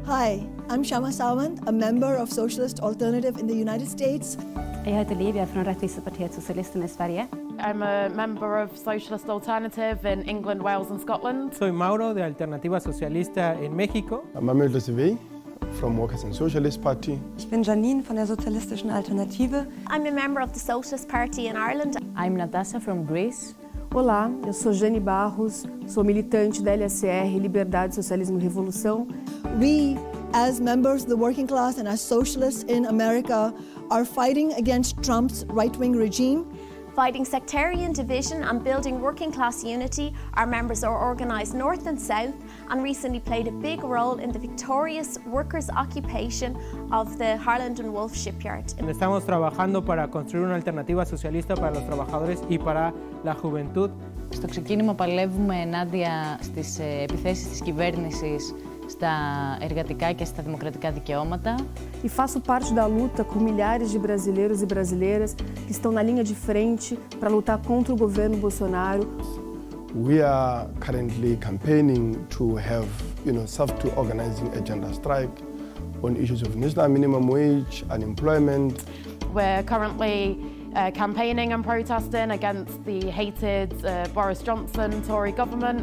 Hi, I'm Shama Sawant, a member of Socialist Alternative in the United States. Jag heter Liv, jag är från Rättvisepartiet Socialisterna i Sverige. I'm a member of Socialist Alternative in England, Wales and Scotland. Soy Mauro de Alternativa Socialista en México. I'm Amir Lesevi from Workers' and Socialist Party. Ich bin Janine von der Sozialistischen Alternative. I'm a member of the Socialist Party in Ireland. I'm Natasha from Greece. Olá, eu sou Jane Barros, sou militante da LSR, Liberdade, Socialismo e Revolução. We, as members of the working class and as socialists in America, are fighting against Trump's right-wing regime. Fighting sectarian division and building working class unity, our members are organised north and south and recently played a big role in the victorious workers' occupation of the Harland and Wolff shipyard. Estamos trabajando para construir una alternativa socialista para los trabajadores y para la juventud. Στο ξεκίνημα παλεύουμε ενάντια στις επιθέσεις της κυβέρνησης στα εργατικά και στα δημοκρατικά δικαιώματα. E faço parte da luta com milhares de brasileiros e brasileiras que estão na linha de frente para lutar contra o governo Bolsonaro. We are currently campaigning to have, self-organizing a gender strike on issues of national minimum wage, unemployment. We're currently campaigning and protesting against the hated Boris Johnson Tory government.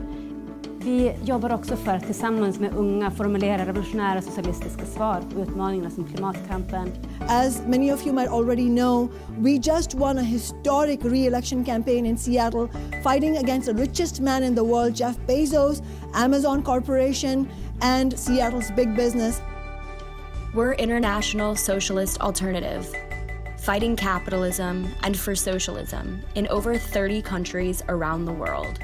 Vi jobbar också för att tillsammans med unga formulera revolutionära socialistiska svar på utmaningarna som klimatkampen. As many of you might already know, we just won a historic re-election campaign in Seattle, fighting against the richest man in the world, Jeff Bezos, Amazon Corporation, and Seattle's big business. We're International Socialist Alternative, fighting capitalism and for socialism in over 30 countries around the world.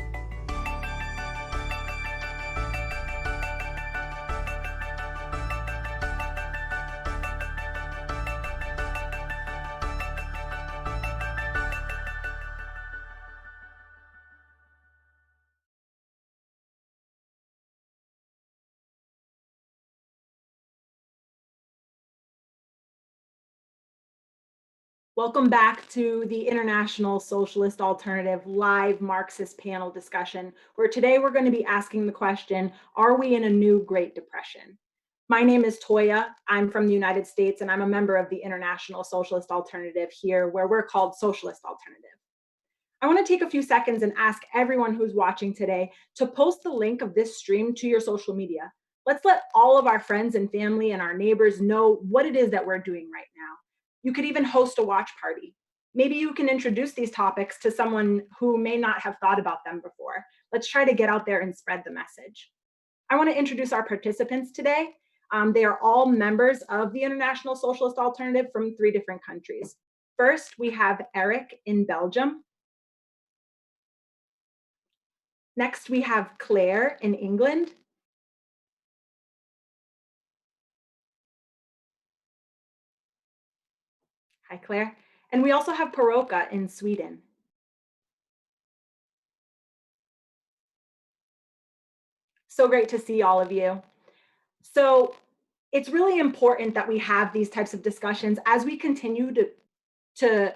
Welcome back to the International Socialist Alternative live Marxist panel discussion, where today we're going to be asking the question, are we in a new Great Depression? My name is Toya. I'm from the United States, and I'm a member of the International Socialist Alternative here, where we're called Socialist Alternative. I want to take a few seconds and ask everyone who's watching today to post the link of this stream to your social media. Let's let all of our friends and family and our neighbors know what it is that we're doing right now. You could even host a watch party. Maybe you can introduce these topics to someone who may not have thought about them before. Let's try to get out there and spread the message. I want to introduce our participants today. They are all members of the International Socialist Alternative from 3 different countries. First, we have Eric in Belgium. Next, we have Claire in England. Hi, Claire. And we also have Paroka in Sweden. So great to see all of you. So it's really important that we have these types of discussions as we continue to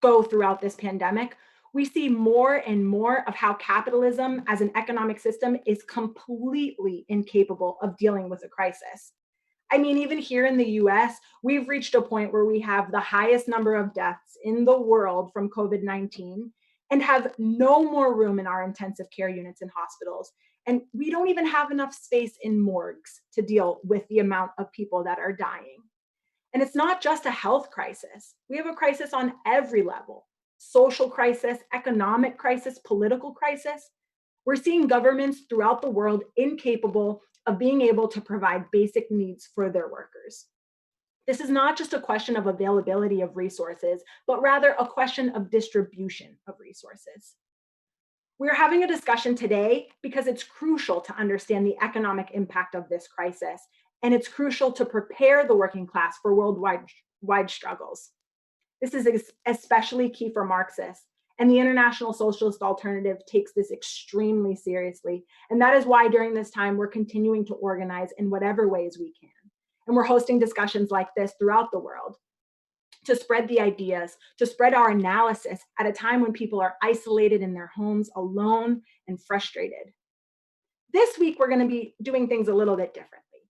go throughout this pandemic. We see more and more of how capitalism as an economic system is completely incapable of dealing with a crisis. I mean, even here in the US, we've reached a point where we have the highest number of deaths in the world from COVID-19 and have no more room in our intensive care units and hospitals. And we don't even have enough space in morgues to deal with the amount of people that are dying. And it's not just a health crisis. We have a crisis on every level: social crisis, economic crisis, political crisis. We're seeing governments throughout the world incapable of being able to provide basic needs for their workers. This is not just a question of availability of resources, but rather a question of distribution of resources. We're having a discussion today because it's crucial to understand the economic impact of this crisis, and it's crucial to prepare the working class for worldwide struggles. This is especially key for Marxists, and the International Socialist Alternative takes this extremely seriously. And that is why during this time, we're continuing to organize in whatever ways we can. And we're hosting discussions like this throughout the world to spread the ideas, to spread our analysis at a time when people are isolated in their homes, alone and frustrated. This week, we're going to be doing things a little bit differently.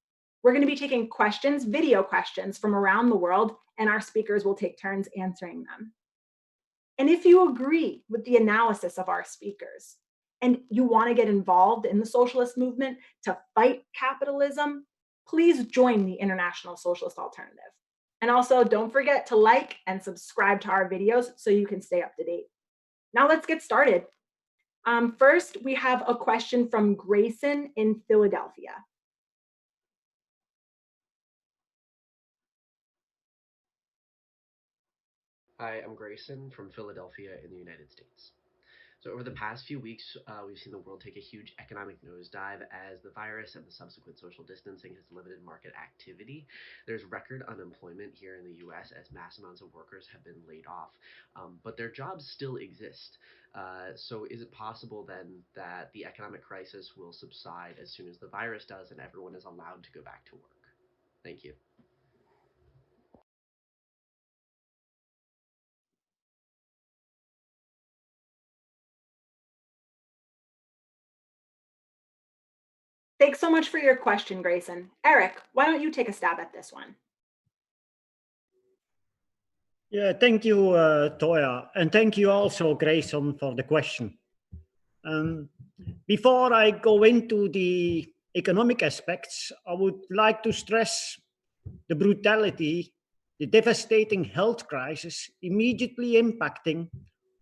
We're going to be taking questions, video questions from around the world, and our speakers will take turns answering them. And if you agree with the analysis of our speakers and you want to get involved in the socialist movement to fight capitalism, please join the International Socialist Alternative. And also don't forget to like and subscribe to our videos so you can stay up to date. Now let's get started. First, we have a question from Grayson in Philadelphia. Hi, I'm Grayson from Philadelphia in the United States. So over the past few weeks, we've seen the world take a huge economic nosedive as the virus and the subsequent social distancing has limited market activity. There's record unemployment here in the US as mass amounts of workers have been laid off, but their jobs still exist. So is it possible then that the economic crisis will subside as soon as the virus does and everyone is allowed to go back to work? Thank you. Thanks so much for your question, Grayson. Eric, why don't you take a stab at this one? Yeah, thank you, Toya, and thank you also, Grayson, for the question. Before I go into the economic aspects, I would like to stress the brutality, the devastating health crisis immediately impacting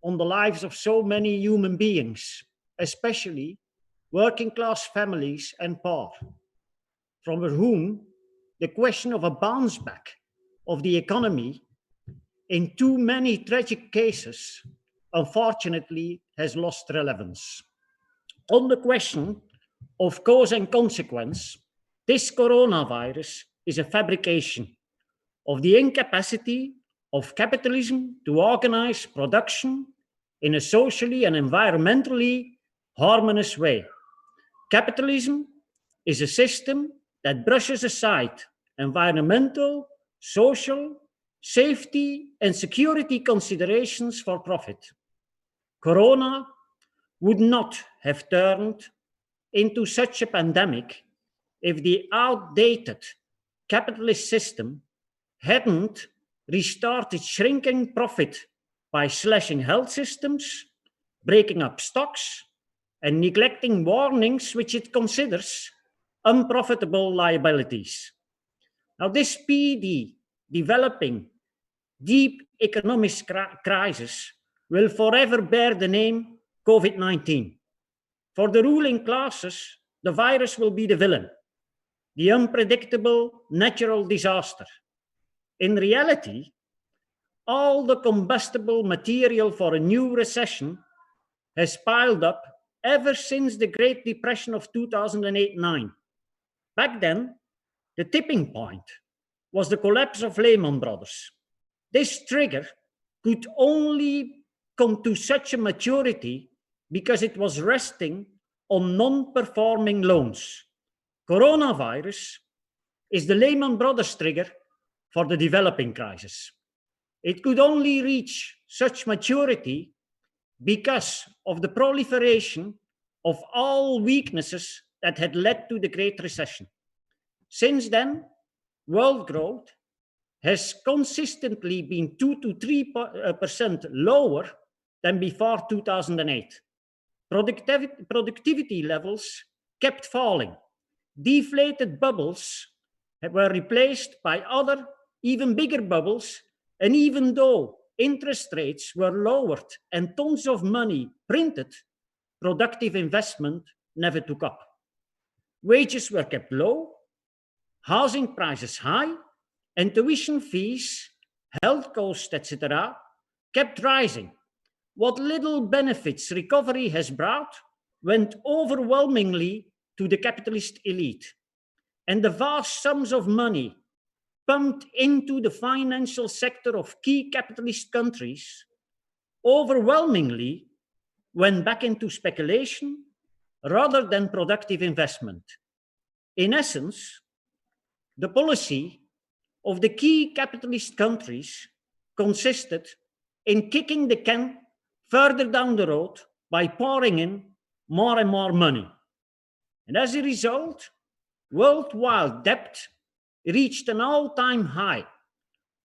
on the lives of so many human beings, especially working-class families and poor, from whom the question of a bounce back of the economy in too many tragic cases, unfortunately, has lost relevance. On the question of cause and consequence, this coronavirus is a fabrication of the incapacity of capitalism to organize production in a socially and environmentally harmonious way. Capitalism is a system that brushes aside environmental, social, safety, and security considerations for profit. Corona would not have turned into such a pandemic if the outdated capitalist system hadn't restarted shrinking profit by slashing health systems, breaking up stocks, and neglecting warnings which it considers unprofitable liabilities. Now, this speedy developing deep economic crisis will forever bear the name COVID-19. For the ruling classes, the virus will be the villain, the unpredictable natural disaster. In reality, all the combustible material for a new recession has piled up ever since the Great Depression of 2008-9. Back then, the tipping point was the collapse of Lehman Brothers. This trigger could only come to such a maturity because it was resting on non-performing loans. Coronavirus is the Lehman Brothers trigger for the developing crisis. It could only reach such maturity because of the proliferation of all weaknesses that had led to the Great Recession. Since then, world growth has consistently been 2 to 3% lower than before 2008. Productivity levels kept falling. Deflated bubbles were replaced by other, even bigger bubbles, and even though interest rates were lowered and tons of money printed, productive investment never took up. Wages were kept low, housing prices high, and tuition fees, health costs, etc., kept rising. What little benefits recovery has brought went overwhelmingly to the capitalist elite. And the vast sums of money pumped into the financial sector of key capitalist countries overwhelmingly went back into speculation rather than productive investment. In essence, the policy of the key capitalist countries consisted in kicking the can further down the road by pouring in more and more money. And as a result, worldwide debt reached an all-time high,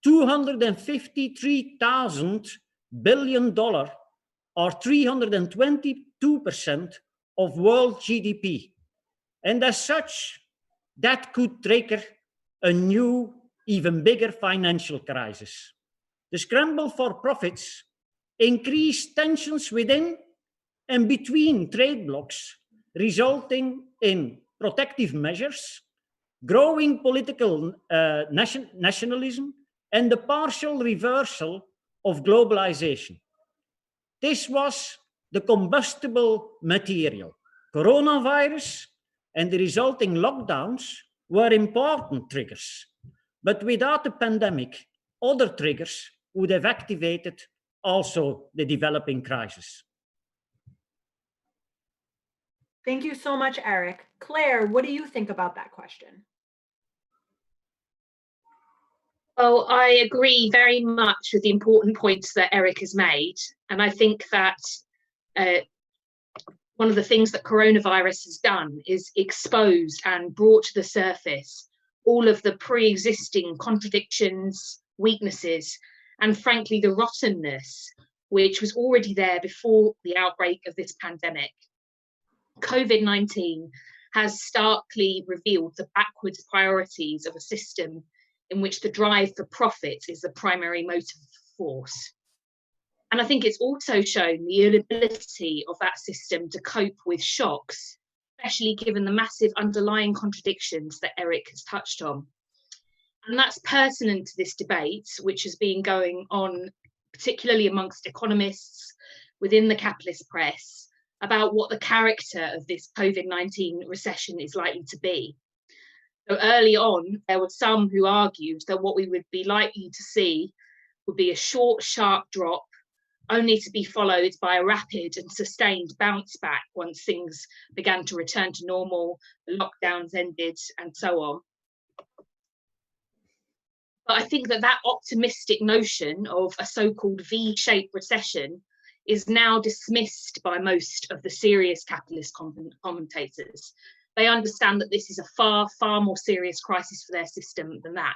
$253,000 billion, or 322% of world GDP. And as such, that could trigger a new, even bigger financial crisis. The scramble for profits increased tensions within and between trade blocs, resulting in protective measures, growing political nationalism, and the partial reversal of globalization. This was the combustible material. Coronavirus and the resulting lockdowns were important triggers, but without the pandemic, other triggers would have activated also the developing crisis. Thank you so much, Eric. Claire, what do you think about that question? Well, I agree very much with the important points that Eric has made. And I think that one of the things that coronavirus has done is exposed and brought to the surface all of the pre-existing contradictions, weaknesses, and frankly, the rottenness, which was already there before the outbreak of this pandemic. COVID-19 has starkly revealed the backwards priorities of a system in which the drive for profit is the primary motive force. And I think it's also shown the inability of that system to cope with shocks, especially given the massive underlying contradictions that Eric has touched on. And that's pertinent to this debate, which has been going on, particularly amongst economists within the capitalist press, about what the character of this COVID-19 recession is likely to be. So early on, there were some who argued that what we would be likely to see would be a short, sharp drop, only to be followed by a rapid and sustained bounce back once things began to return to normal, the lockdowns ended, and so on. But I think that that optimistic notion of a so-called V-shaped recession is now dismissed by most of the serious capitalist commentators. They understand that this is a far, far more serious crisis for their system than that.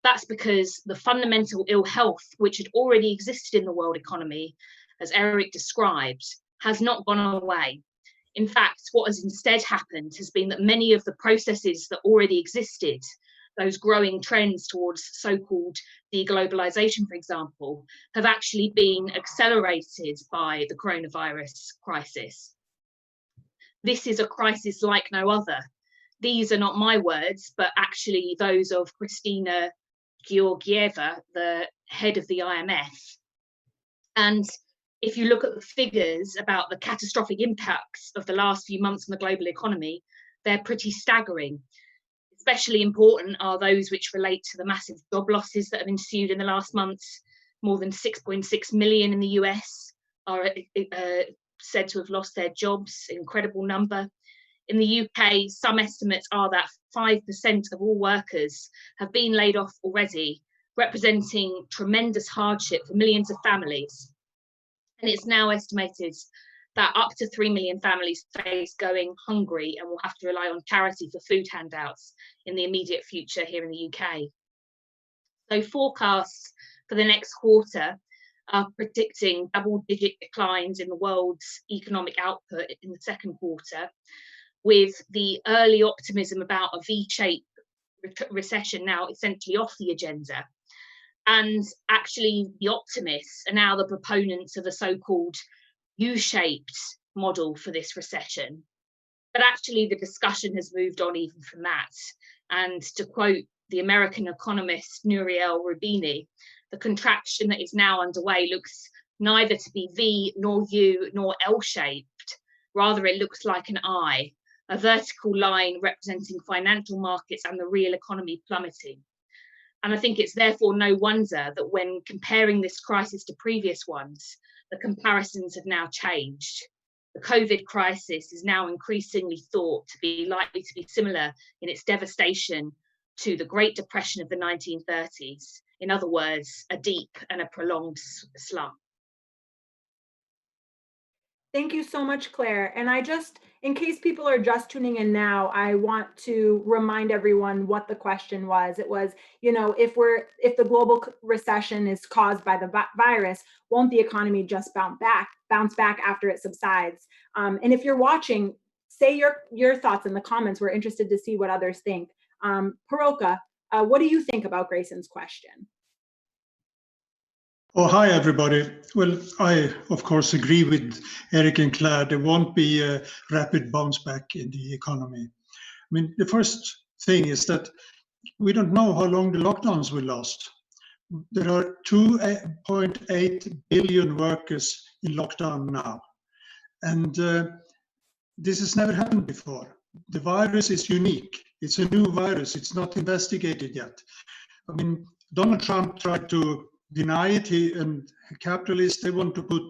That's because the fundamental ill health, which had already existed in the world economy, as Eric described, has not gone away. In fact, what has instead happened has been that many of the processes that already existed, those growing trends towards so-called deglobalization, for example, have actually been accelerated by the coronavirus crisis. This is a crisis like no other. These are not my words, but actually those of Kristina Georgieva, the head of the IMF. And if you look at the figures about the catastrophic impacts of the last few months on the global economy, they're pretty staggering. Especially important are those which relate to the massive job losses that have ensued in the last months. More than 6.6 million in the US are said to have lost their jobs, an incredible number. In the UK, some estimates are that 5% of all workers have been laid off already, representing tremendous hardship for millions of families. And it's now estimated that up to 3 million families face going hungry and will have to rely on charity for food handouts in the immediate future here in the UK. So forecasts for the next quarter are predicting double-digit declines in the world's economic output in the second quarter, with the early optimism about a V-shaped recession now essentially off the agenda. And actually the optimists are now the proponents of a so-called U-shaped model for this recession. But actually the discussion has moved on even from that. And to quote the American economist Nouriel Roubini, the contraction that is now underway looks neither to be V nor U nor L-shaped. Rather, it looks like an I, a vertical line representing financial markets and the real economy plummeting. And I think it's therefore no wonder that when comparing this crisis to previous ones, the comparisons have now changed. The COVID crisis is now increasingly thought to be likely to be similar in its devastation to the Great Depression of the 1930s. In other words, a deep and a prolonged slump. Thank you so much, Claire. And in case people are just tuning in now, I want to remind everyone what the question was. It was, if the global recession is caused by the virus, won't the economy just bounce back after it subsides? And if you're watching, say your thoughts in the comments. We're interested to see what others think. Paroka, what do you think about Grayson's question? Oh, hi, everybody. Well, I, of course, agree with Eric and Claire. There won't be a rapid bounce back in the economy. I mean, the first thing is that we don't know how long the lockdowns will last. There are 2.8 billion workers in lockdown now. And this has never happened before. The virus is unique. It's a new virus. It's not investigated yet. I mean, Donald Trump tried to deny it. He and capitalists, they want to put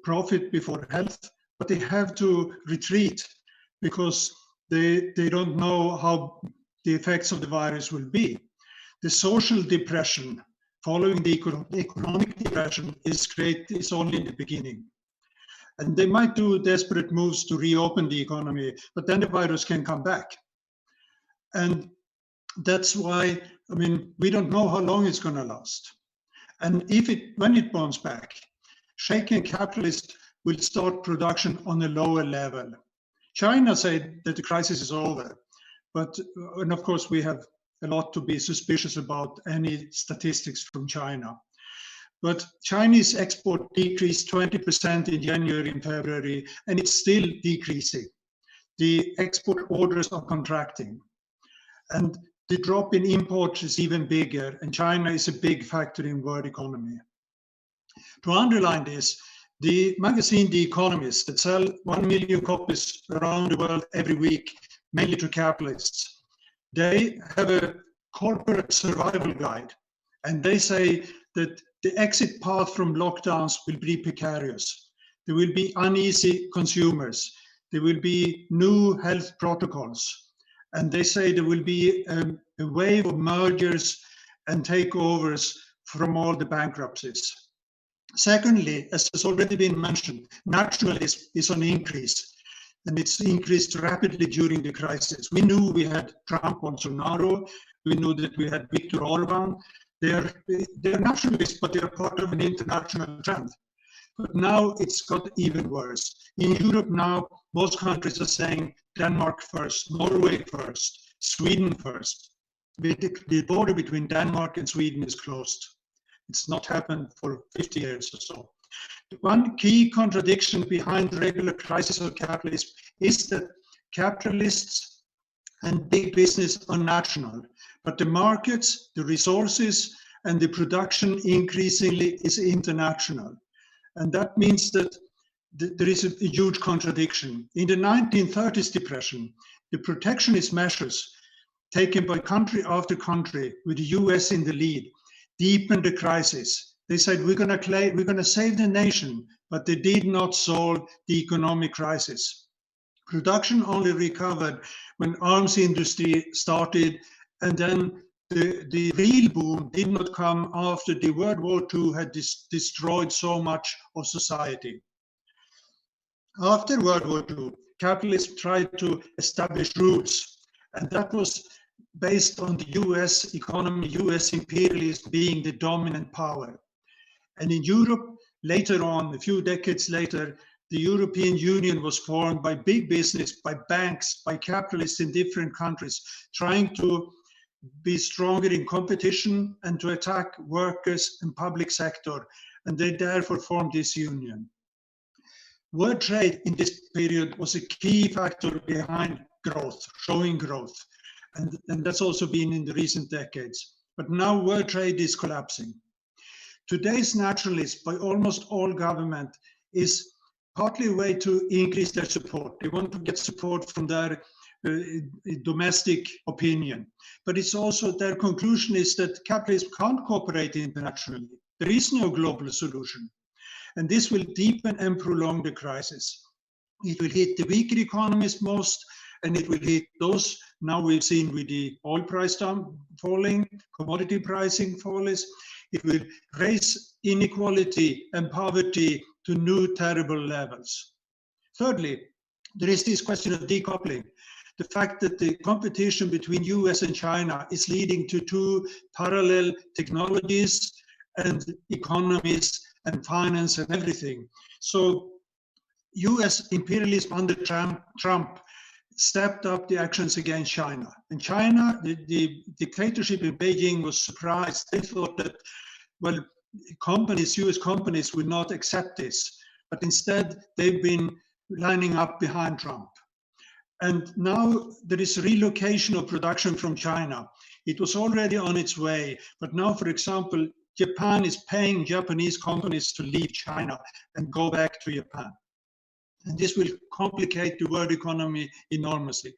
profit before health, but they have to retreat because they don't know how the effects of the virus will be. The social depression following the economic depression is only in the beginning. And they might do desperate moves to reopen the economy, but then the virus can come back. And that's why, I mean, we don't know how long it's going to last. And when it bounces back, shaken capitalists will start production on a lower level. China said that the crisis is over, and of course we have a lot to be suspicious about any statistics from China. But Chinese export decreased 20% in January and February, and it's still decreasing. The export orders are contracting. And the drop in imports is even bigger, and China is a big factor in world economy. To underline this, the magazine The Economist that sell 1 million copies around the world every week, mainly to capitalists, they have a corporate survival guide, and they say that the exit path from lockdowns will be precarious. There will be uneasy consumers. There will be new health protocols. And they say there will be a wave of mergers and takeovers from all the bankruptcies. Secondly, as has already been mentioned, nationalism is on increase, and it's increased rapidly during the crisis. We knew we had Trump, Bolsonaro. We knew that we had Viktor Orban. They're nationalists, but they're part of an international trend. But now it's got even worse. In Europe now, most countries are saying Denmark first, Norway first, Sweden first. The border between Denmark and Sweden is closed. It's not happened for 50 years or so. One key contradiction behind the regular crisis of capitalism is that capitalists and big business are national, but the markets, the resources, and the production increasingly is international. And that means that there is a huge contradiction. In the 1930s depression, the protectionist measures taken by country after country, with the US in the lead, deepened the crisis. They said, we're going to save the nation, but they did not solve the economic crisis. Production only recovered when arms industry started, and then the real boom did not come after the World War II had destroyed so much of society. After World War II, capitalism tried to establish rules, and that was based on the US economy, US imperialism being the dominant power. And in Europe, later on, a few decades later, the European Union was formed by big business, by banks, by capitalists in different countries, trying to be stronger in competition and to attack workers and public sector. And they therefore formed this union. World trade in this period was a key factor behind growth, showing growth. And that's also been in the recent decades. But now world trade is collapsing. Today's nationalists by almost all government is partly a way to increase their support. They want to get support from their domestic opinion. But it's also their conclusion is that capitalism can't cooperate internationally. There is no global solution. And this will deepen and prolong the crisis. It will hit the weaker economies most, and it will hit those now we've seen with the oil price falling, commodity pricing falling. It will raise inequality and poverty to new terrible levels. Thirdly, there is this question of decoupling. The fact that the competition between US and China is leading to two parallel technologies and economies and finance and everything. So US imperialism under Trump stepped up the actions against China. And China, the dictatorship in Beijing was surprised. They thought that, well, US companies would not accept this. But instead, they've been lining up behind Trump. And now there is relocation of production from China. It was already on its way. But now, for example, Japan is paying Japanese companies to leave China and go back to Japan. And this will complicate the world economy enormously.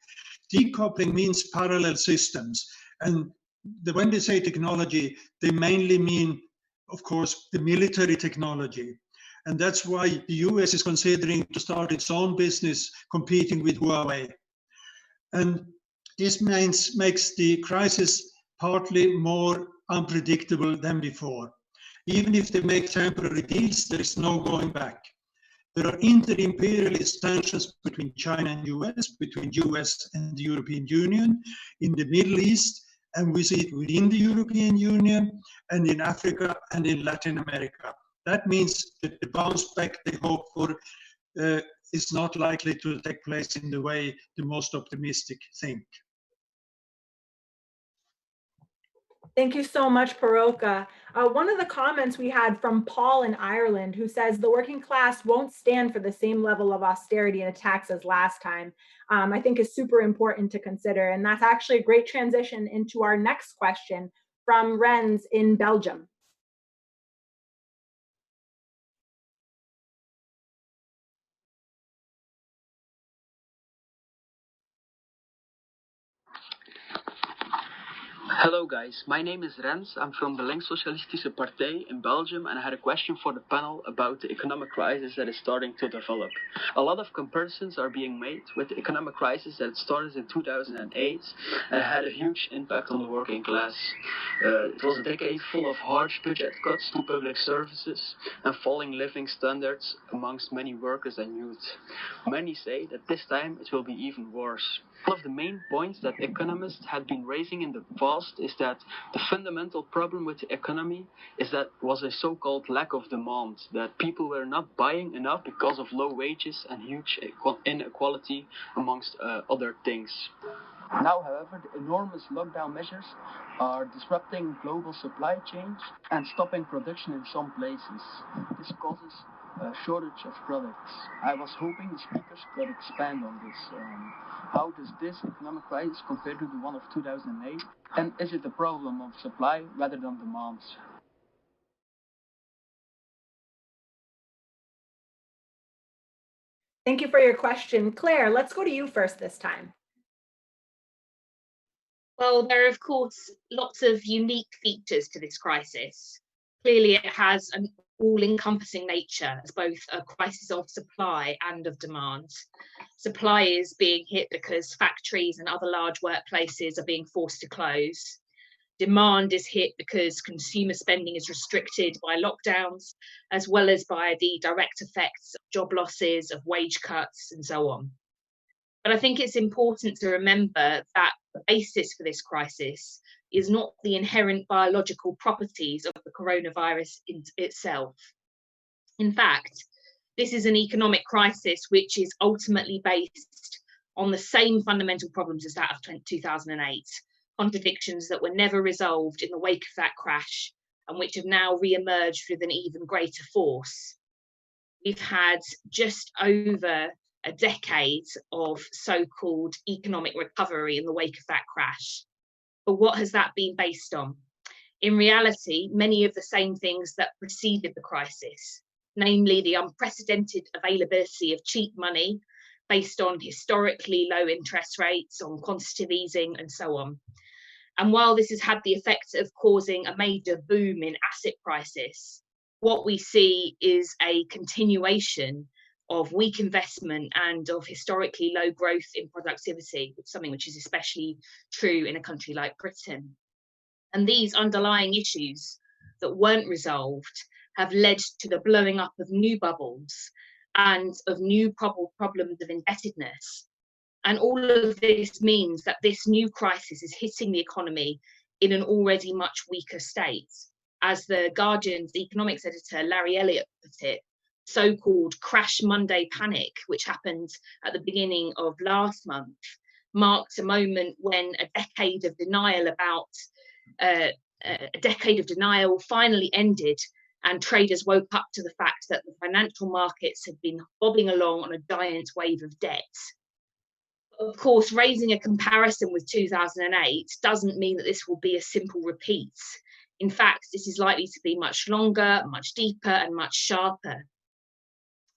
Decoupling means parallel systems. And when they say technology, they mainly mean, of course, the military technology. And that's why the US is considering to start its own business competing with Huawei. And this makes the crisis partly more unpredictable than before. Even if they make temporary deals, there is no going back. There are inter-imperialist tensions between China and US, between US and the European Union, in the Middle East, and we see it within the European Union, and in Africa and in Latin America. That means that the bounce back they hope for is not likely to take place in the way the most optimistic think. Thank you so much, Paroka. One of the comments we had from Paul in Ireland, who says the working class won't stand for the same level of austerity and attacks as last time, I think is super important to consider. And that's actually a great transition into our next question from Renz in Belgium. Hello guys, my name is Rens. I'm from the Links Socialistische Partij in Belgium, and I had a question for the panel about the economic crisis that is starting to develop. A lot of comparisons are being made with the economic crisis that started in 2008 and had a huge impact on the working class. It was a decade full of harsh budget cuts to public services and falling living standards amongst many workers and youth. Many say that this time it will be even worse. One of the main points that economists had been raising in the past is that the fundamental problem with the economy was a so-called lack of demand, that people were not buying enough because of low wages and huge inequality amongst other things. Now, however, the enormous lockdown measures are disrupting global supply chains and stopping production in some places. This causes a shortage of products. I was hoping the speakers could expand on this. How does this economic crisis compare to the one of 2008? And is it a problem of supply rather than demand? Thank you for your question. Claire, let's go to you first this time. Well, there are, of course, lots of unique features to this crisis. Clearly, it has an all-encompassing nature as both a crisis of supply and of demand. Supply is being hit because factories and other large workplaces are being forced to close. Demand is hit because consumer spending is restricted by lockdowns, as well as by the direct effects of job losses, of wage cuts, and so on. But I think it's important to remember that the basis for this crisis is not the inherent biological properties of the coronavirus itself. In fact, this is an economic crisis which is ultimately based on the same fundamental problems as that of 2008, contradictions that were never resolved in the wake of that crash and which have now re-emerged with an even greater force. We've had just over a decade of so-called economic recovery in the wake of that crash. But what has that been based on? In reality, many of the same things that preceded the crisis, namely the unprecedented availability of cheap money based on historically low interest rates, on quantitative easing, and so on. And while this has had the effect of causing a major boom in asset prices, what we see is a continuation of weak investment and of historically low growth in productivity, something which is especially true in a country like Britain. And these underlying issues that weren't resolved have led to the blowing up of new bubbles and of new problems of indebtedness. And all of this means that this new crisis is hitting the economy in an already much weaker state. As the Guardian's economics editor, Larry Elliott, put it, so-called Crash Monday panic, which happened at the beginning of last month, marked a moment when a decade of denial finally ended, and traders woke up to the fact that the financial markets had been bobbing along on a giant wave of debt. Of course, raising a comparison with 2008 doesn't mean that this will be a simple repeat. In fact, this is likely to be much longer, much deeper, and much sharper.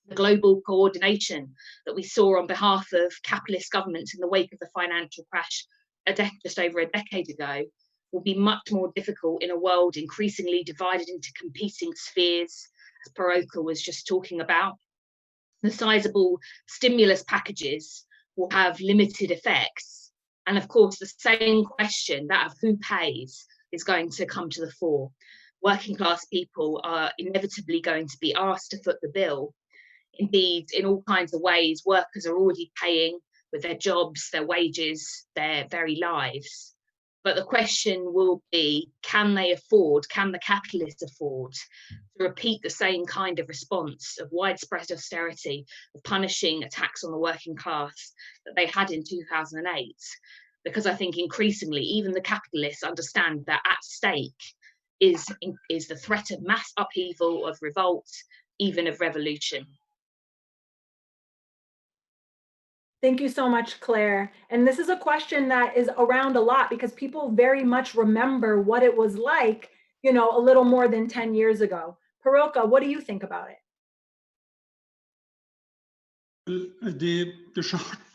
The global coordination that we saw on behalf of capitalist governments in the wake of the financial crash just over a decade ago will be much more difficult in a world increasingly divided into competing spheres, as Paroka was just talking about. The sizable stimulus packages will have limited effects. And of course, the same question, that of who pays, is going to come to the fore. Working class people are inevitably going to be asked to foot the bill. Indeed, in all kinds of ways, workers are already paying with their jobs, their wages, their very lives. But the question will be, can the capitalists afford to repeat the same kind of response of widespread austerity, of punishing attacks on the working class that they had in 2008? Because I think increasingly, even the capitalists understand that at stake is the threat of mass upheaval, of revolt, even of revolution. Thank you so much, Claire. And this is a question that is around a lot because people very much remember what it was like, a little more than 10 years ago. Paroka, what do you think about it? Well, the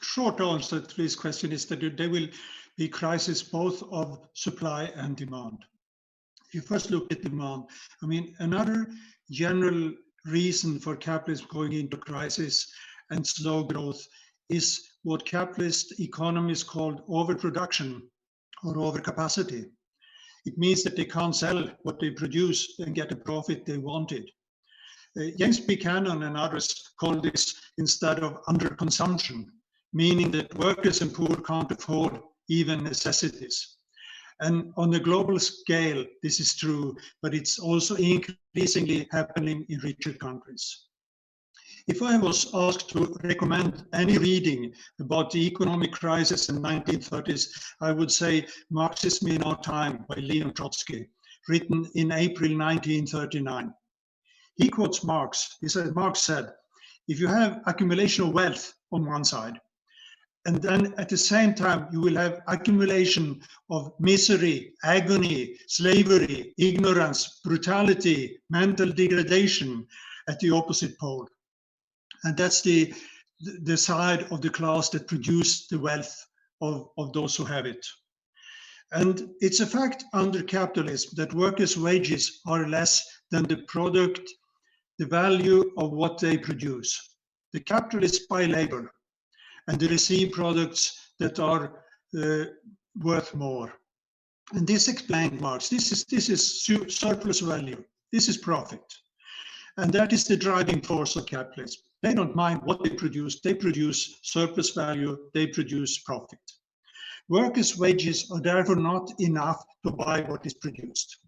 short answer to this question is that there will be crisis both of supply and demand. If you first look at demand, another general reason for capitalism going into crisis and slow growth is what capitalist economists call overproduction or overcapacity. It means that they can't sell what they produce and get the profit they wanted. James Buchanan and others call this instead of underconsumption, meaning that workers and poor can't afford even necessities. And on a global scale, this is true, but it's also increasingly happening in richer countries. If I was asked to recommend any reading about the economic crisis in the 1930s, I would say Marxism in Our Time by Leon Trotsky, written in April 1939. He quotes Marx. Marx said, if you have accumulation of wealth on one side, and then at the same time you will have accumulation of misery, agony, slavery, ignorance, brutality, mental degradation at the opposite pole. And that's the side of the class that produce the wealth of those who have it. And it's a fact under capitalism that workers' wages are less than the value of what they produce. The capitalists buy labor and they receive products that are worth more. And this explained Marx. This is surplus value. This is profit. And that is the driving force of capitalism. They don't mind what they produce surplus value, they produce profit. Workers' wages are therefore not enough to buy what is produced.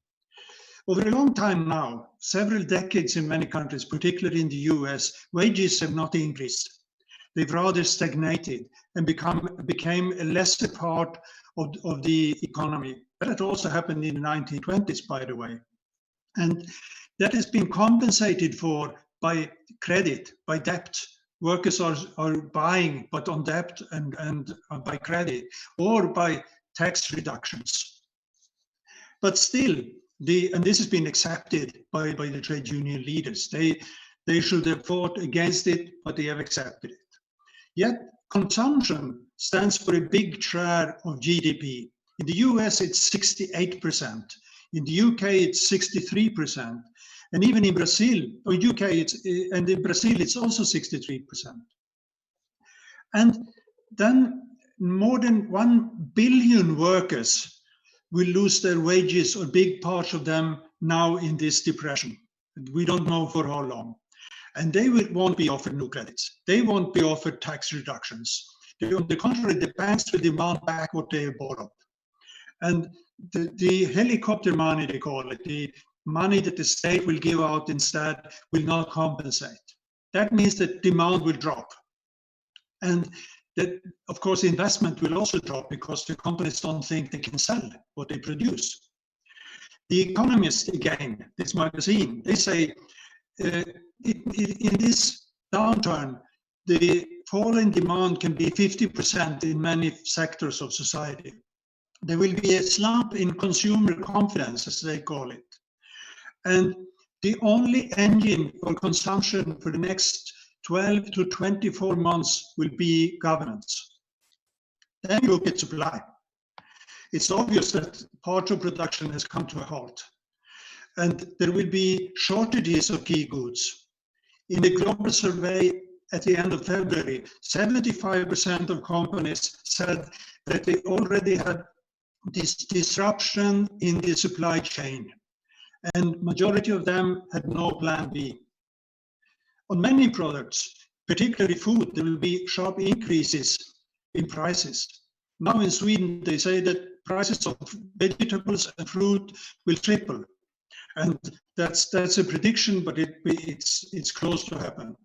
Over a long time now, several decades in many countries, particularly in the US, wages have not increased. They've rather stagnated and became a lesser part of the economy. But it also happened in the 1920s, by the way. And that has been compensated for by credit, by debt. Workers are buying, but on debt and by credit, or by tax reductions. But still, and this has been accepted by the trade union leaders. They should have fought against it, but they have accepted it. Yet consumption stands for a big share of GDP. In the US, it's 68%. In the UK, it's 63%. And even in Brazil, or UK, and in Brazil, it's also 63%. And then more than 1 billion workers will lose their wages, or big parts of them, now in this depression. We don't know for how long. And they won't be offered new credits. They won't be offered tax reductions. On the contrary, the banks will demand back what they have borrowed. And the helicopter money, they call it, the money that the state will give out instead, will not compensate. that means that demand will drop. And that, of course, investment will also drop because the companies don't think they can sell what they produce. The Economist, again, this magazine, they say in this downturn, the fall in demand can be 50% in many sectors of society. There will be a slump in consumer confidence, as they call it. And the only engine for consumption for the next 12 to 24 months will be governance. Then you look at supply. It's obvious that part of production has come to a halt. And there will be shortages of key goods. In the global survey at the end of February, 75% of companies said that they already had this disruption in the supply chain. And majority of them had no plan B. On many products, particularly food, there will be sharp increases in prices. Now in Sweden, they say that prices of vegetables and fruit will triple. And that's a prediction, but it's close to happen.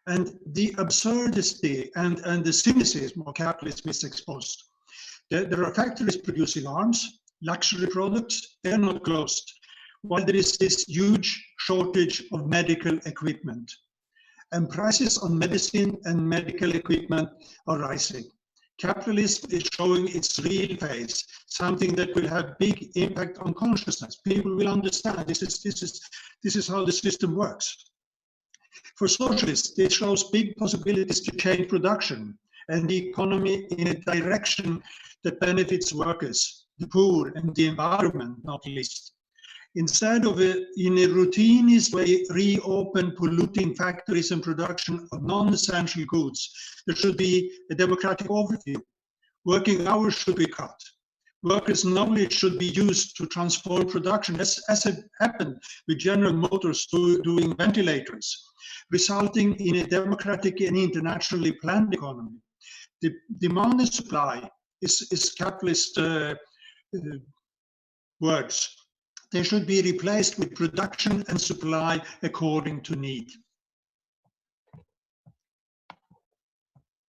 And the absurdity and the cynicism of capitalism is exposed. There are factories producing arms, luxury products, they're not closed, while there is this huge shortage of medical equipment. And prices on medicine and medical equipment are rising. Capitalism is showing its real face, something that will have big impact on consciousness. People will understand this is how the system works. For socialists, it shows big possibilities to change production and the economy in a direction that benefits workers, the poor, and the environment, not least. Instead of in a routinist way reopen polluting factories and production of non-essential goods, there should be a democratic overview. Working hours should be cut. Workers' knowledge should be used to transform production, as it happened with General Motors doing ventilators, resulting in a democratic and internationally planned economy. The demand and supply is capitalist words. They should be replaced with production and supply according to need.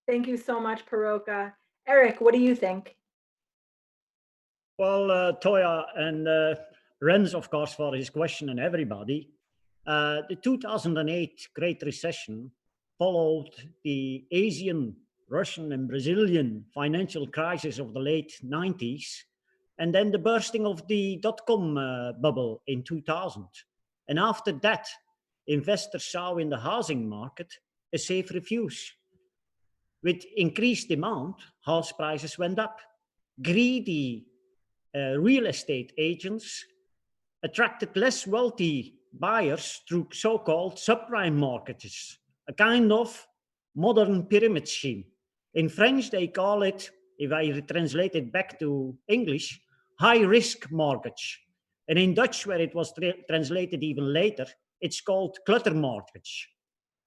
Thank you so much, Paroka. Eric, what do you think? Well, Toya and Rens, of course, for his question and everybody. The 2008 Great Recession followed the Asian, Russian, and Brazilian financial crisis of the late 90s, and then the bursting of the dot-com bubble in 2000. And after that, investors saw in the housing market a safe refuge. With increased demand, house prices went up. Greedy real estate agents attracted less wealthy buyers through so-called subprime mortgages, a kind of modern pyramid scheme. In French, they call it, if I translate it back to English, high-risk mortgage. And in Dutch, where it was translated even later, it's called clutter mortgage.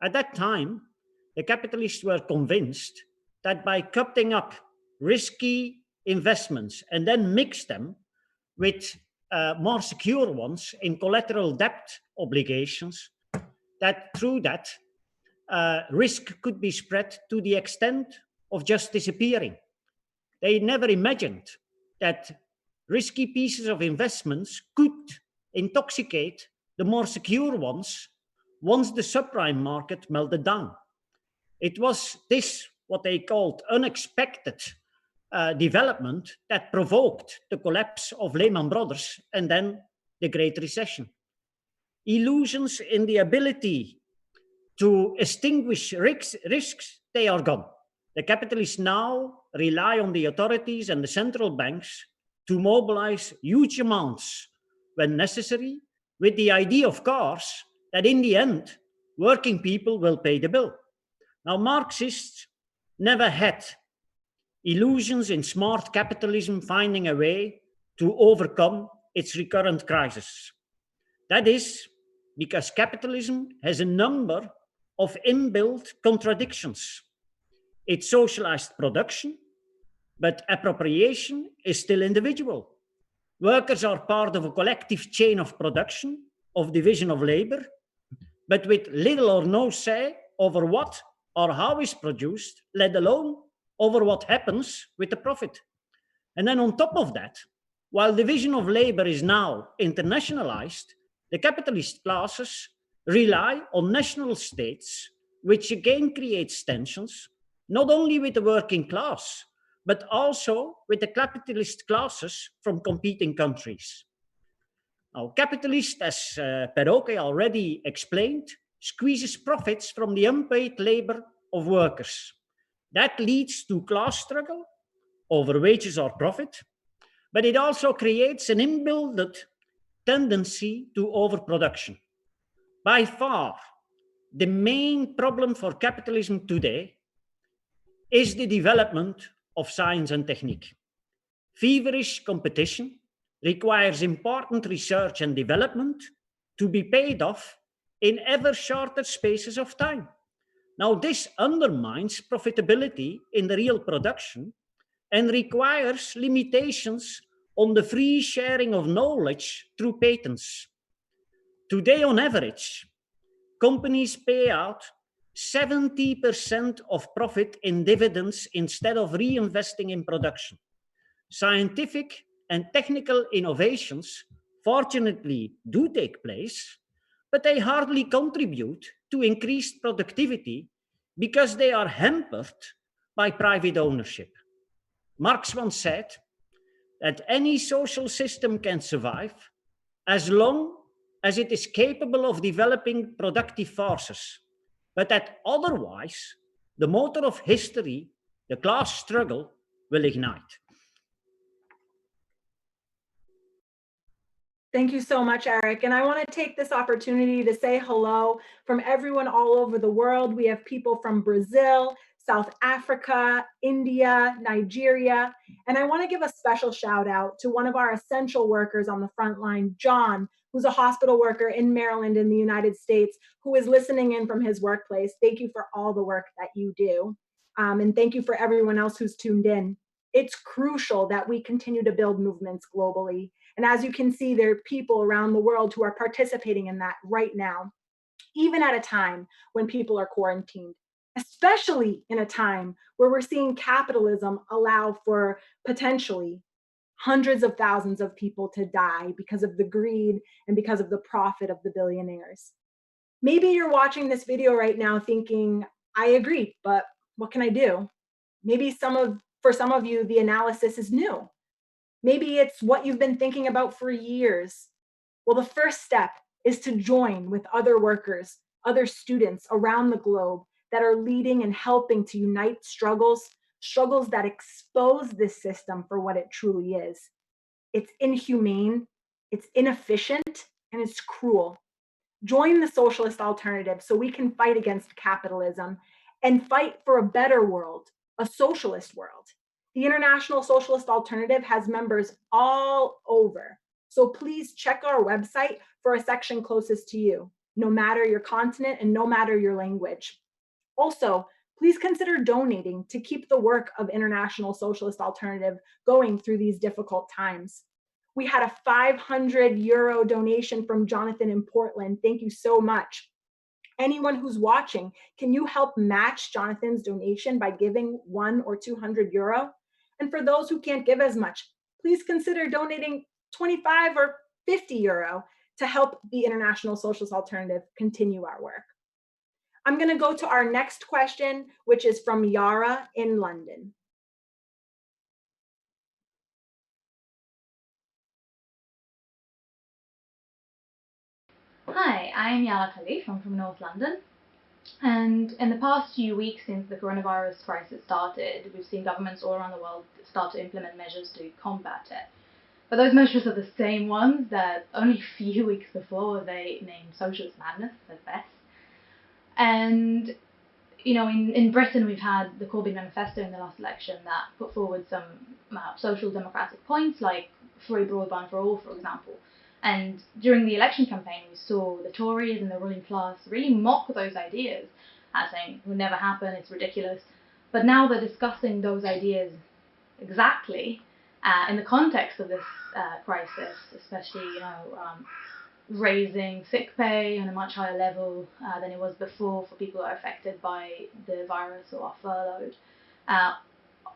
At that time, the capitalists were convinced that by cutting up risky investments and then mix them with more secure ones in collateral debt obligations, that through that risk could be spread to the extent of just disappearing. They never imagined that risky pieces of investments could intoxicate the more secure ones once the subprime market melted down. It was this, what they called unexpected development, that provoked the collapse of Lehman Brothers and then the Great Recession. Illusions in the ability to extinguish risks, they are gone. The capitalists now rely on the authorities and the central banks to mobilize huge amounts when necessary, with the idea, of course, that in the end, working people will pay the bill. Now, Marxists never had illusions in smart capitalism finding a way to overcome its recurrent crisis. That is because capitalism has a number of inbuilt contradictions. It socialized production, but appropriation is still individual. Workers are part of a collective chain of production, of division of labor. but with little or no say over what or how is produced, let alone over what happens with the profit. And then on top of that, while division of labor is now internationalized, the capitalist classes rely on national states, which again creates tensions, not only with the working class, but also with the capitalist classes from competing countries. Now, capitalists, as Peroque already explained, squeezes profits from the unpaid labor of workers. That leads to class struggle over wages or profit, but it also creates an inbuilt tendency to overproduction. By far, the main problem for capitalism today is the development of science and technique. Feverish competition requires important research and development to be paid off in ever shorter spaces of time. Now, this undermines profitability in the real production and requires limitations on the free sharing of knowledge through patents. Today, on average, companies pay out 70% of profit in dividends instead of reinvesting in production. Scientific and technical innovations, fortunately, do take place, but they hardly contribute to increased productivity because they are hampered by private ownership. Marx once said that any social system can survive as long as it is capable of developing productive forces, but that otherwise the motor of history, the class struggle, will ignite. Thank you so much, Eric. And I want to take this opportunity to say hello from everyone all over the world. We have people from Brazil, South Africa, India, Nigeria. And I want to give a special shout out to one of our essential workers on the front line, John, who's a hospital worker in Maryland in the United States, who is listening in from his workplace. Thank you for all the work that you do. And thank you for everyone else who's tuned in. It's crucial that we continue to build movements globally. And as you can see, there are people around the world who are participating in that right now, even at a time when people are quarantined, especially in a time where we're seeing capitalism allow for potentially hundreds of thousands of people to die because of the greed and because of the profit of the billionaires. Maybe you're watching this video right now thinking, I agree, but what can I do? Maybe for some of you, the analysis is new. Maybe it's what you've been thinking about for years. Well, the first step is to join with other workers, other students around the globe that are leading and helping to unite struggles that expose this system for what it truly is. It's inhumane, it's inefficient, and it's cruel. Join the socialist alternative so we can fight against capitalism and fight for a better world, a socialist world. The International Socialist Alternative has members all over. So please check our website for a section closest to you, no matter your continent and no matter your language. Also, please consider donating to keep the work of International Socialist Alternative going through these difficult times. We had a €500 donation from Jonathan in Portland. Thank you so much. Anyone who's watching, can you help match Jonathan's donation by giving €100 or €200? And for those who can't give as much, please consider donating €25 or €50 to help the International Socialist Alternative continue our work. I'm going to go to our next question, which is from Yara in London. Hi, I'm Yara Khalif. I'm from North London. And in the past few weeks since the coronavirus crisis started, we've seen governments all around the world start to implement measures to combat it. But those measures are the same ones that only a few weeks before they named socialist madness at best. And, you know, in Britain we've had the Corbyn manifesto in the last election that put forward some social democratic points like free broadband for all, for example. And during the election campaign, we saw the Tories and the ruling class really mock those ideas, as saying it would never happen, it's ridiculous. But now they're discussing those ideas exactly in the context of this crisis, especially, raising sick pay on a much higher level than it was before for people who are affected by the virus or are furloughed.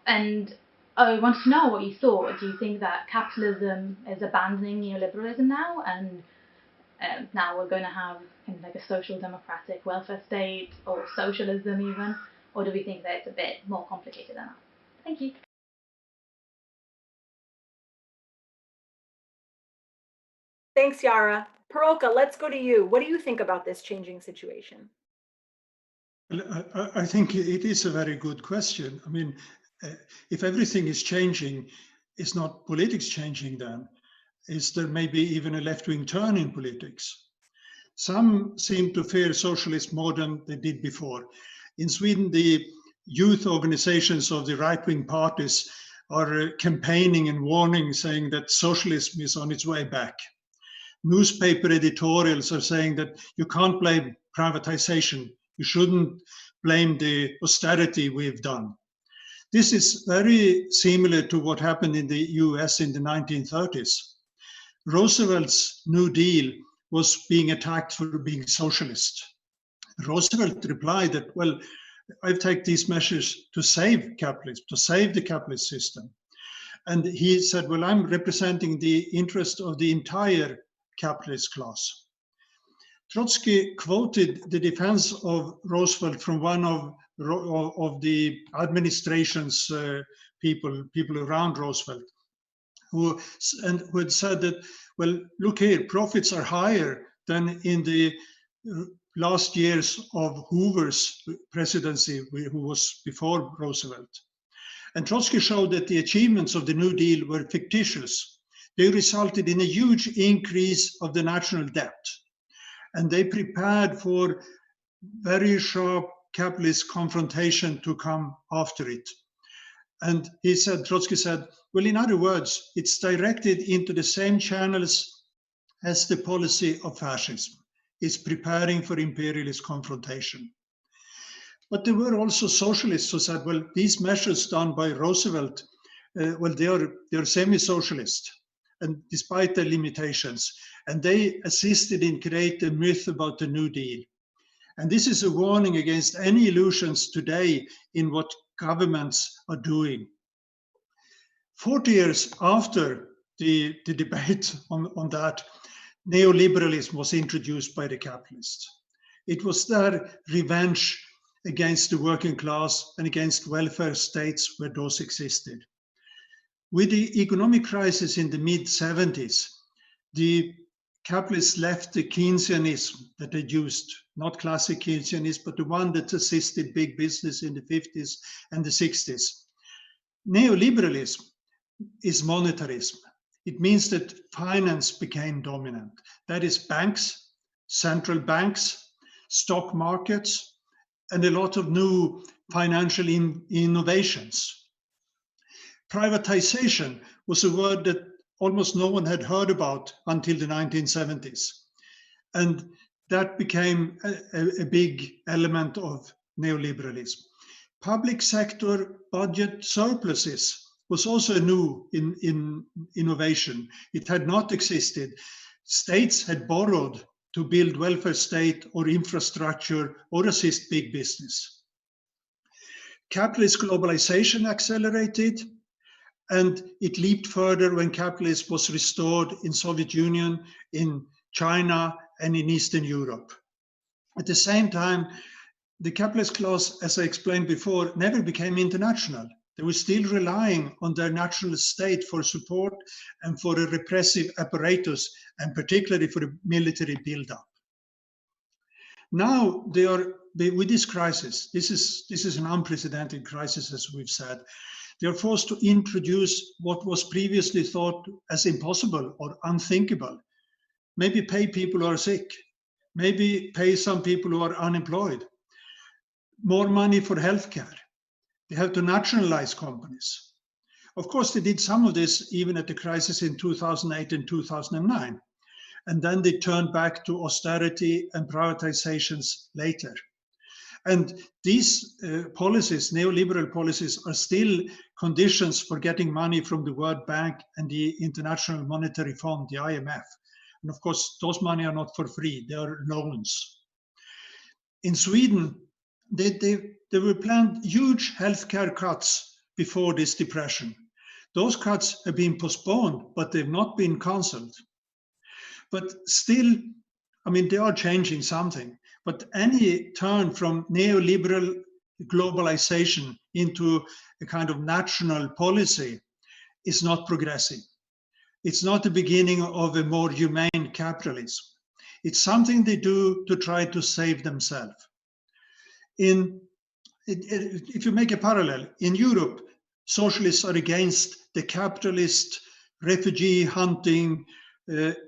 And I want to know what you thought. Do you think that capitalism is abandoning neoliberalism now, and now we're going to have kind of like a social democratic welfare state, or socialism even, or do we think that it's a bit more complicated than that? Thank you. Thanks, Yara. Paroka, let's go to you. What do you think about this changing situation? I think it is a very good question. I mean, if everything is changing, is not politics changing then? Is there maybe even a left-wing turn in politics? Some seem to fear socialism more than they did before. In Sweden, the youth organizations of the right-wing parties are campaigning and warning, saying that socialism is on its way back. Newspaper editorials are saying that you can't blame privatization. You shouldn't blame the austerity we've done. This is very similar to what happened in the US in the 1930s. Roosevelt's New Deal was being attacked for being socialist. Roosevelt replied that, well, I've taken these measures to save capitalism, to save the capitalist system. And he said, well, I'm representing the interest of the entire capitalist class. Trotsky quoted the defense of Roosevelt from one of the administration's people around Roosevelt, who had said that, well, look here, profits are higher than in the last years of Hoover's presidency, who was before Roosevelt. And Trotsky showed that the achievements of the New Deal were fictitious. They resulted in a huge increase of the national debt. And they prepared for very sharp capitalist confrontation to come after it. And he said, Trotsky said, well, in other words, it's directed into the same channels as the policy of fascism. It's preparing for imperialist confrontation. But there were also socialists who said, well, these measures done by Roosevelt, well, they're semi-socialist, and despite their limitations, and they assisted in creating a myth about the New Deal. And this is a warning against any illusions today in what governments are doing. 40 years after the debate on that, neoliberalism was introduced by the capitalists. It was their revenge against the working class and against welfare states where those existed. With the economic crisis in the mid-70s, the capitalists left the Keynesianism that they used, not classic Keynesianism, but the one that assisted big business in the 50s and the 60s. Neoliberalism is monetarism. It means that finance became dominant. That is banks, central banks, stock markets, and a lot of new financial innovations. Privatization was a word that almost no one had heard about until the 1970s. And that became a big element of neoliberalism. Public sector budget surpluses was also a new innovation. It had not existed. States had borrowed to build welfare state or infrastructure or assist big business. Capitalist globalization accelerated, and it leaped further when capitalism was restored in Soviet Union, in China, and in Eastern Europe. At the same time, the capitalist class, as I explained before, never became international. They were still relying on their national state for support and for a repressive apparatus, and particularly for a military buildup. Now they are, with this crisis, this is an unprecedented crisis, as we've said. They are forced to introduce what was previously thought as impossible or unthinkable. Maybe pay people who are sick. Maybe pay some people who are unemployed. More money for healthcare. They have to nationalize companies. Of course, they did some of this even at the crisis in 2008 and 2009. And then they turned back to austerity and privatizations later. And these policies, neoliberal policies, are still conditions for getting money from the World Bank and the International Monetary Fund, the IMF. And of course, those money are not for free, they are loans. In Sweden, they were planned huge healthcare cuts before this depression. Those cuts have been postponed, but they've not been cancelled. But still, I mean, they are changing something. But any turn from neoliberal globalization into a kind of national policy is not progressive. It's not the beginning of a more humane capitalism. It's something they do to try to save themselves. If you make a parallel, in Europe, socialists are against the capitalist, refugee hunting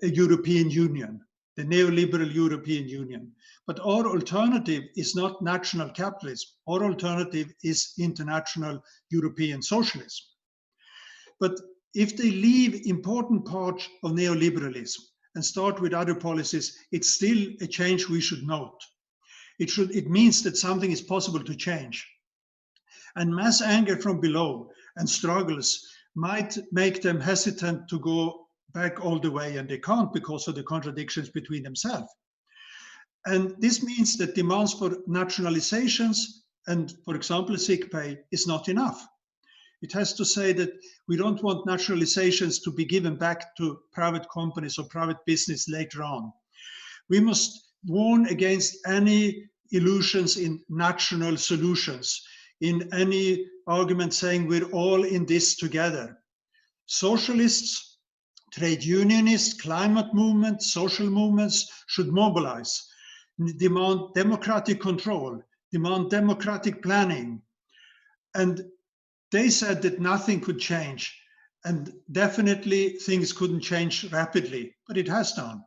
European Union, the neoliberal European Union. But our alternative is not national capitalism. Our alternative is international European socialism. But if they leave important parts of neoliberalism and start with other policies, it's still a change we should note. It means that something is possible to change. And mass anger from below and struggles might make them hesitant to go back all the way, and they can't because of the contradictions between themselves. And this means that demands for nationalizations and, for example, sick pay is not enough. It has to say that we don't want nationalizations to be given back to private companies or private business later on. We must warn against any illusions in national solutions, in any argument saying we're all in this together. Socialists, trade unionists, climate movements, social movements should mobilize, demand democratic control, demand democratic planning. And they said that nothing could change, and definitely things couldn't change rapidly, but it has done.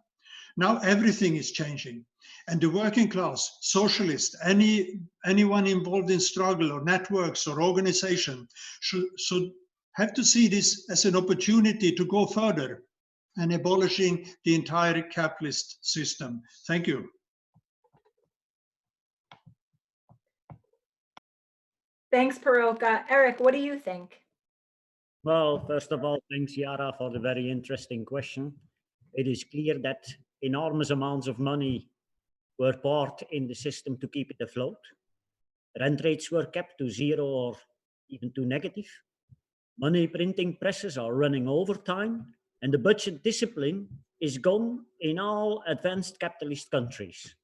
Now everything is changing, and the working class, socialists, anyone involved in struggle or networks or organization should have to see this as an opportunity to go further and abolishing the entire capitalist system. Thank you. Thanks, Paroka. Eric, what do you think? Well, first of all, thanks, Yara, for the very interesting question. It is clear that enormous amounts of money were poured in the system to keep it afloat. Rent rates were kept to zero or even to negative. Money printing presses are running overtime, and the budget discipline is gone in all advanced capitalist countries.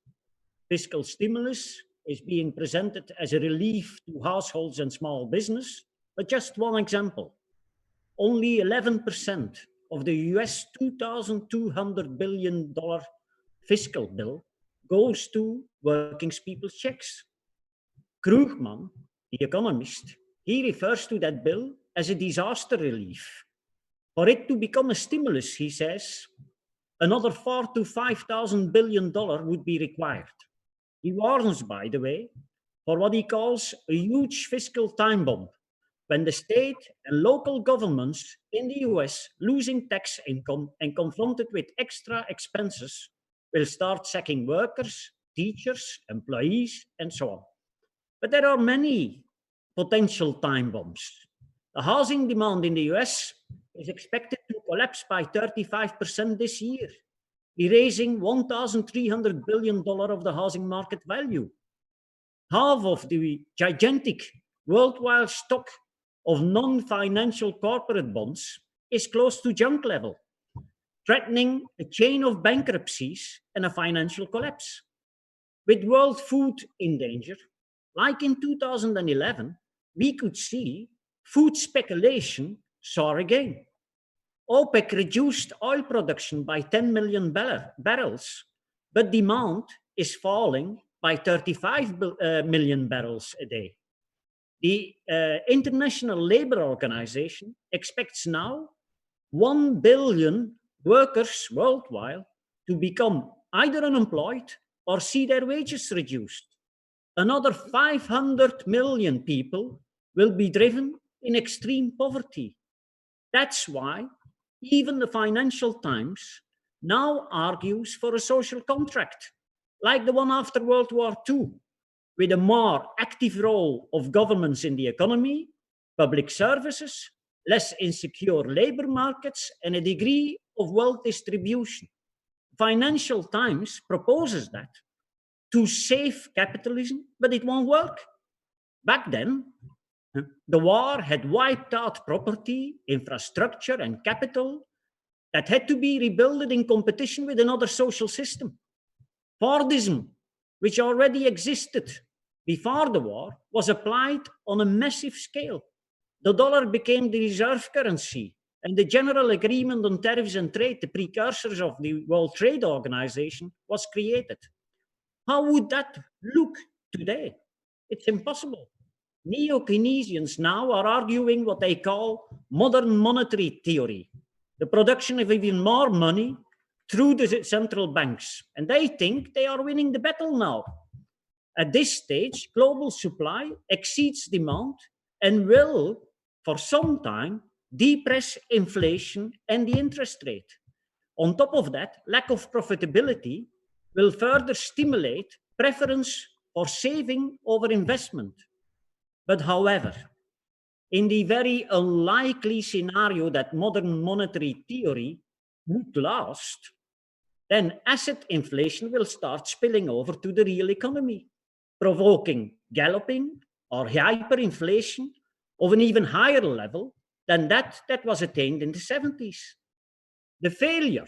Fiscal stimulus is being presented as a relief to households and small business, but just one example. Only 11% of the US $2,200 billion fiscal bill goes to working people's checks. Krugman, the economist, he refers to that bill as a disaster relief. For it to become a stimulus, he says, another $4,000 to $5,000 billion would be required. He warns, by the way, for what he calls a huge fiscal time bomb, when the state and local governments in the US losing tax income and confronted with extra expenses will start sacking workers, teachers, employees, and so on. But there are many potential time bombs. The housing demand in the US is expected to collapse by 35% this year, erasing $1,300 billion of the housing market value. Half of the gigantic worldwide stock of non-financial corporate bonds is close to junk level, threatening a chain of bankruptcies and a financial collapse. With world food in danger, like in 2011, we could see food speculation soar again. OPEC reduced oil production by 10 million barrels, but demand is falling by 35 million barrels a day. The International Labour Organization expects now 1 billion workers worldwide to become either unemployed or see their wages reduced. Another 500 million people will be driven in extreme poverty. That's why even the Financial Times now argues for a social contract, like the one after World War II, with a more active role of governments in the economy, public services, less insecure labor markets, and a degree of wealth distribution. Financial Times proposes that to save capitalism, but it won't work. Back then, the war had wiped out property, infrastructure, and capital that had to be rebuilt in competition with another social system. Fordism, which already existed before the war, was applied on a massive scale. The dollar became the reserve currency, and the General Agreement on Tariffs and Trade, the precursors of the World Trade Organization, was created. How would that look today? It's impossible. Neo-Keynesians now are arguing what they call modern monetary theory, the production of even more money through the central banks. And they think they are winning the battle now. At this stage, global supply exceeds demand and will, for some time, depress inflation and the interest rate. On top of that, lack of profitability will further stimulate preference for saving over investment. But however, in the very unlikely scenario that modern monetary theory would last, then asset inflation will start spilling over to the real economy, provoking galloping or hyperinflation of an even higher level than that was attained in the 70s. The failure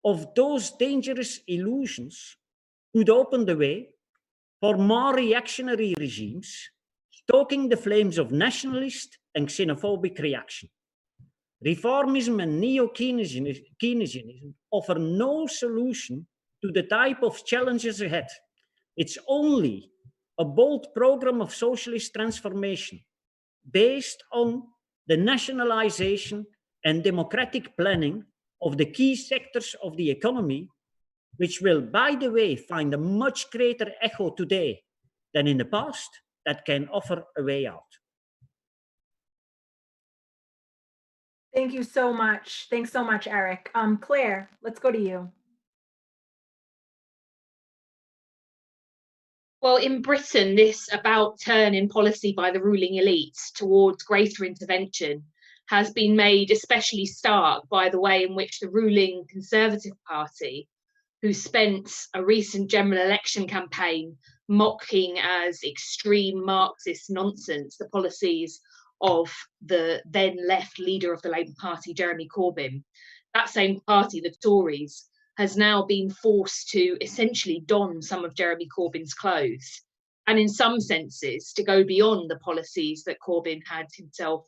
of those dangerous illusions could open the way for more reactionary regimes, stoking the flames of nationalist and xenophobic reaction. Reformism and neo-Keynesianism offer no solution to the type of challenges ahead. It's only a bold program of socialist transformation based on the nationalization and democratic planning of the key sectors of the economy, which will, by the way, find a much greater echo today than in the past, that can offer a way out. Thank you so much. Thanks so much, Eric. Claire, let's go to you. Well, in Britain, this about turn in policy by the ruling elites towards greater intervention has been made especially stark by the way in which the ruling Conservative Party, who spent a recent general election campaign mocking as extreme Marxist nonsense the policies of the then left leader of the Labour Party, Jeremy Corbyn, that same party, the Tories, has now been forced to essentially don some of Jeremy Corbyn's clothes, and in some senses to go beyond the policies that Corbyn had himself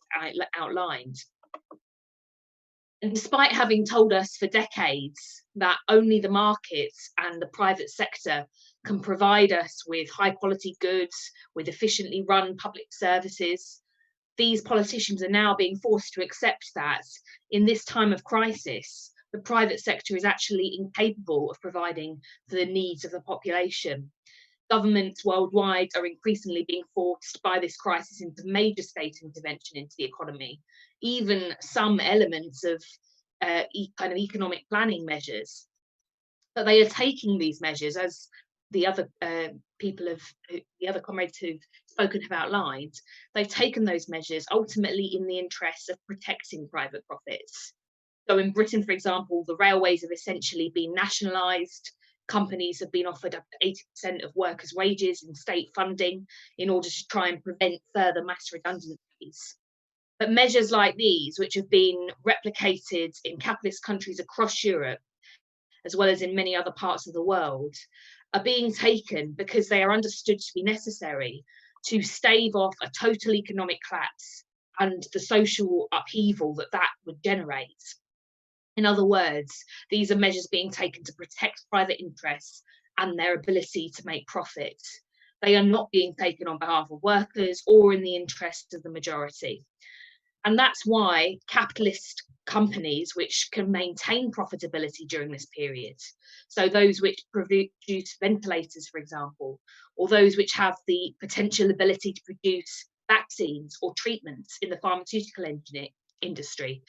outlined. And despite having told us for decades that only the markets and the private sector can provide us with high quality goods, with efficiently run public services, these politicians are now being forced to accept that in this time of crisis, the private sector is actually incapable of providing for the needs of the population. Governments worldwide are increasingly being forced by this crisis into major state intervention into the economy, even some elements of kind of economic planning measures. But they are taking these measures, as the other the other comrades who've spoken have outlined, they've taken those measures ultimately in the interests of protecting private profits. So in Britain, for example, the railways have essentially been nationalised. Companies have been offered up to 80% of workers' wages in state funding in order to try and prevent further mass redundancies. But measures like these, which have been replicated in capitalist countries across Europe, as well as in many other parts of the world, are being taken because they are understood to be necessary to stave off a total economic collapse and the social upheaval that that would generate. In other words, these are measures being taken to protect private interests and their ability to make profit. They are not being taken on behalf of workers or in the interests of the majority. And that's why capitalist companies which can maintain profitability during this period, so those which produce ventilators, for example, or those which have the potential ability to produce vaccines or treatments in the pharmaceutical industry,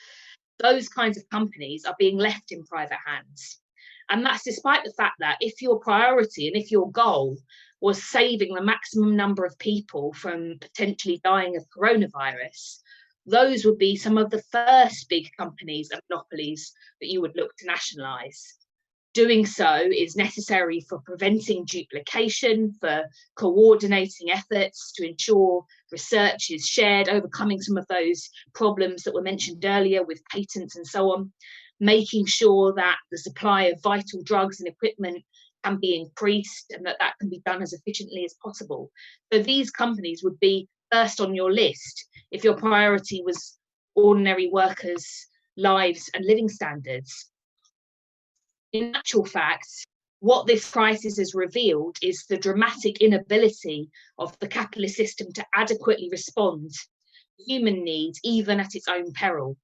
those kinds of companies are being left in private hands. And that's despite the fact that if your priority and if your goal was saving the maximum number of people from potentially dying of coronavirus, those would be some of the first big companies and monopolies that you would look to nationalise. Doing so is necessary for preventing duplication, for coordinating efforts to ensure research is shared, overcoming some of those problems that were mentioned earlier with patents and so on, making sure that the supply of vital drugs and equipment can be increased and that can be done as efficiently as possible. So these companies would be first on your list if your priority was ordinary workers' lives and living standards. In actual fact, what this crisis has revealed is the dramatic inability of the capitalist system to adequately respond to human needs, even at its own peril.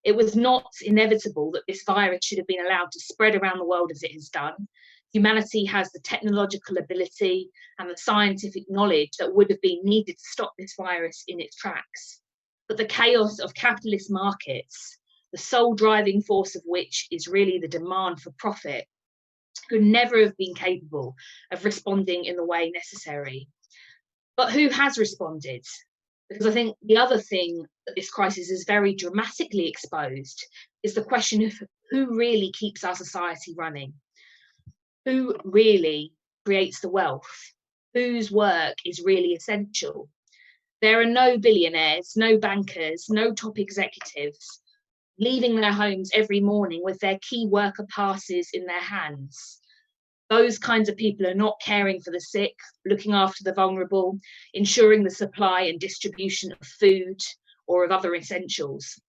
It was not inevitable that this virus should have been allowed to spread around the world as it has done. Humanity has the technological ability and the scientific knowledge that would have been needed to stop this virus in its tracks. But the chaos of capitalist markets, the sole driving force of which is really the demand for profit, could never have been capable of responding in the way necessary. But who has responded? Because I think the other thing that this crisis has very dramatically exposed is the question of who really keeps our society running? Who really creates the wealth? Whose work is really essential? There are no billionaires, no bankers, no top executives leaving their homes every morning with their key worker passes in their hands. Those kinds of people are not caring for the sick, looking after the vulnerable, ensuring the supply and distribution of food or of other essentials.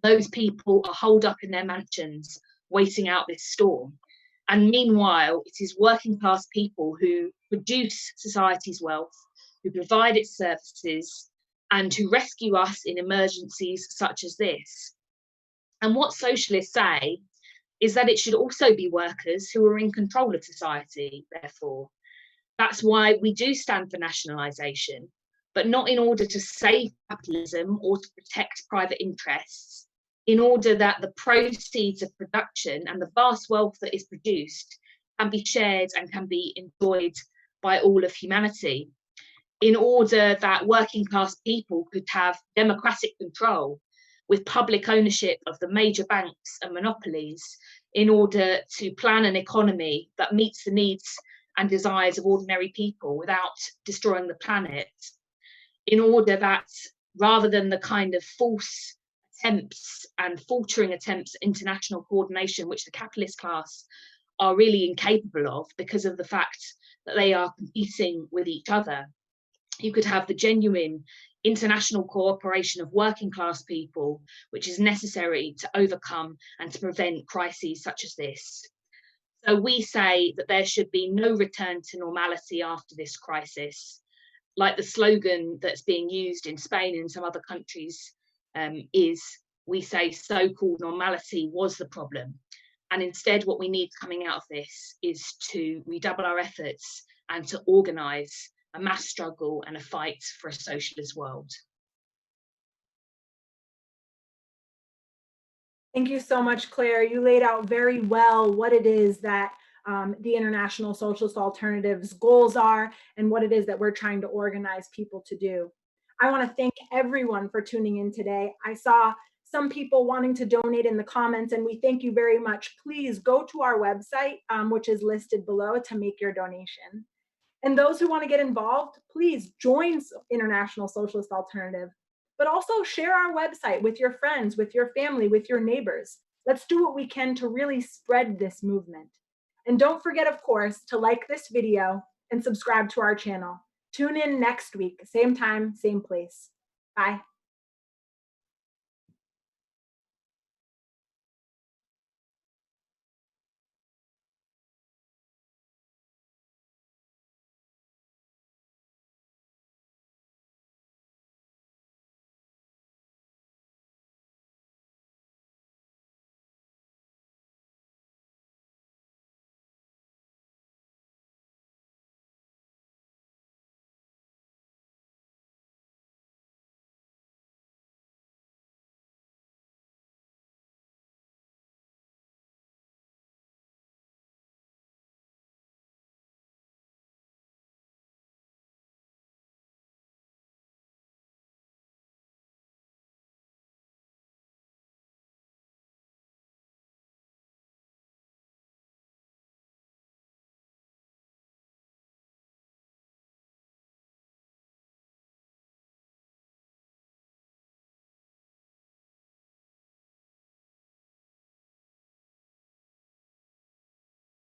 Those people are holed up in their mansions, waiting out this storm. And meanwhile, it is working class people who produce society's wealth, who provide its services, and who rescue us in emergencies such as this. And what socialists say is that it should also be workers who are in control of society, therefore. That's why we do stand for nationalisation, but not in order to save capitalism or to protect private interests, in order that the proceeds of production and the vast wealth that is produced can be shared and can be enjoyed by all of humanity, in order that working class people could have democratic control with public ownership of the major banks and monopolies, in order to plan an economy that meets the needs and desires of ordinary people without destroying the planet, in order that rather than the kind of false attempts and faltering attempts at international coordination, which the capitalist class are really incapable of because of the fact that they are competing with each other, you could have the genuine international cooperation of working class people, which is necessary to overcome and to prevent crises such as this. So we say that there should be no return to normality after this crisis. Like the slogan that's being used in Spain and some other countries is, we say so-called normality was the problem. And instead what we need coming out of this is to redouble our efforts and to organise a mass struggle and a fight for a socialist world. Thank you so much, Claire. You laid out very well what it is that the International Socialist Alternative's goals are and what it is that we're trying to organize people to do. I want to thank everyone for tuning in today. I saw some people wanting to donate in the comments, and we thank you very much. Please go to our website, which is listed below, to make your donation. And those who want to get involved, please join International Socialist Alternative, but also share our website with your friends, with your family, with your neighbors. Let's do what we can to really spread this movement. And don't forget, of course, to like this video and subscribe to our channel. Tune in next week, same time, same place. Bye.